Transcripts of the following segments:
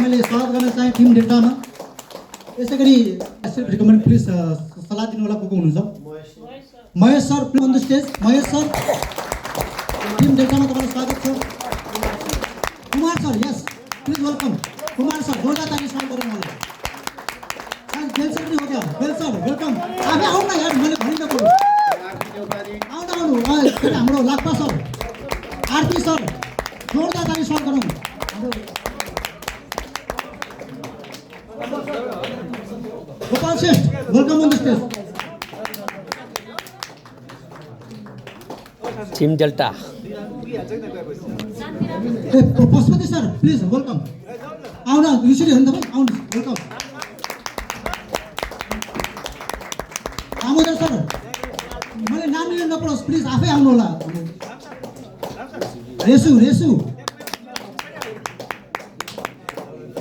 मैले स्वागत गर्न चाहे टिम डेल्टामा। यसै गरी रिकमेन्ड प्लिज सल्लाह दिनु होला को हुनुहुन्छ? Mahesh sir please on the stage. Mahesh sir team डेल्टामा तपाईँलाई स्वागत छ। Kumar sir yes please welcome. Kumar sir जोरदार ताली स्वागत गरौँ होला। बेल सर पनि हो क्या? बेल सर वेलकम। आफै आउनु न यार, मैले भनिन पऱ्यो। आउनु हाम्रो लाक्पा सर, आरती सर जोरदार ताली स्वागत गरौँ। Gopal Shrestha welcome on the stage. Team delta Pashupati sir please welcome. आउन युसरी हो नि तपाईँ, आउनु वेलकम। दामोदर सर मैले नाम लिनु नपरोस् प्लिज, आफै आउनु होला। रेसु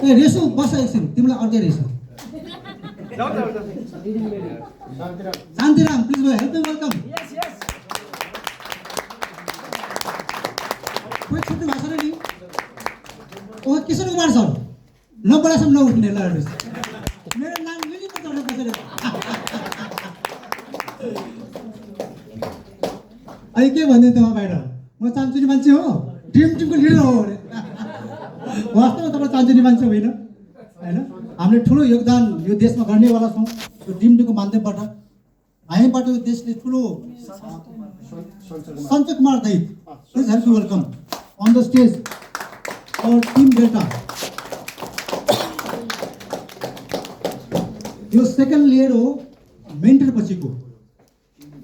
ए रेसु बस एकछिन, तिमीलाई अर्कै रहेछ। Shantiram please help me welcome. कोही छुट्नु भएको छैन नि? ओ किशोर कुमार सर नबडासम्म नउठ्ने ल मेरो नाम लिनु पर्छ कसरी? अहिले के भन्दै तपाईँ बाहिर? म चान्चुनी मान्छे हो, टिमको लिडर हो अरे। वास्तवमा तपाईँ चान्चुनी मान्छे होइन होइन। हामीले ठुलो योगदान यो देशमा गर्नेवाला छौँ यो टिमको माध्यमबाट। हामीबाट यो देशले ठुलो Sanjay Kumar Dait please help you welcome on the stage और टिम डेल्टा। यो सेकेन्ड लेयर हो मेन्टर पछिको,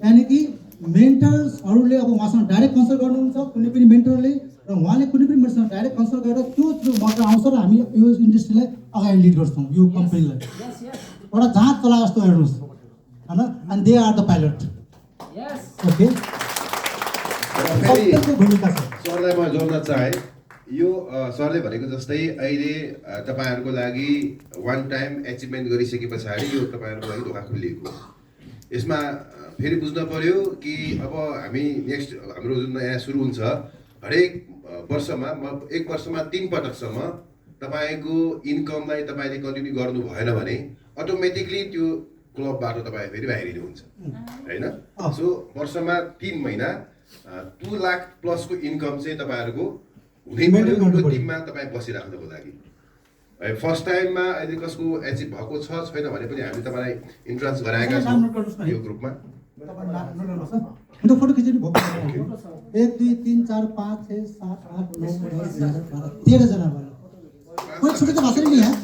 यानि कि मेन्टर्सहरूले अब उहाँसँग डाइरेक्ट कन्सल्ट गर्नुहुन्छ कुनै पनि मेन्टरले, र उहाँले कुनै पनि मेन्टरसँग डाइरेक्ट कन्सल्ट गरेर त्यो मौका आउँछ र हामी यो इन्डस्ट्रीलाई अगाडि लिड गर्छौँ, यो कम्पनीलाई एउटा जहाज चला जस्तो हेर्नुहोस् होइन। And they are the pilot. Okay भूमिका छ। सरलाई म जोड्न चाहे यो सरले भनेको जस्तै अहिले तपाईँहरूको लागि वान टाइम एचिभमेन्ट गरिसके पछाडि यो तपाईँहरूको लागि ढोका खोलिएको। यसमा फेरि बुझ्न पर्यो कि अब हामी नेक्स्ट हाम्रो जुन नयाँ सुरु हुन्छ हरेक वर्षमा एक वर्षमा 3 पटकसम्म तपाईँको इन्कमलाई तपाईँले कन्टिन्यू गर्नु भएन भने अटोमेटिकली त्यो क्लबबाट तपाईँ फेरि बाहिरिनुहुन्छ होइन। सो वर्षमा 3 महिना 2 लाख प्लसको इन्कम चाहिँ तपाईँहरूको हुनै पर्यो त्यो टिममा तपाईँ बसिराख्नको लागि। फर्स्ट टाइममा अहिले कसको एचिभ भएको छ छैन भने पनि हामी तपाईँलाई इन्ट्रान्स गराएका छौँ यो ग्रुपमा। फोटो खिच्नु भयो 1 2 3 4 5 6 7 8 9 10 11 12 13 जना भयो। कोही छुट्टै त भएको छैन नि यहाँ?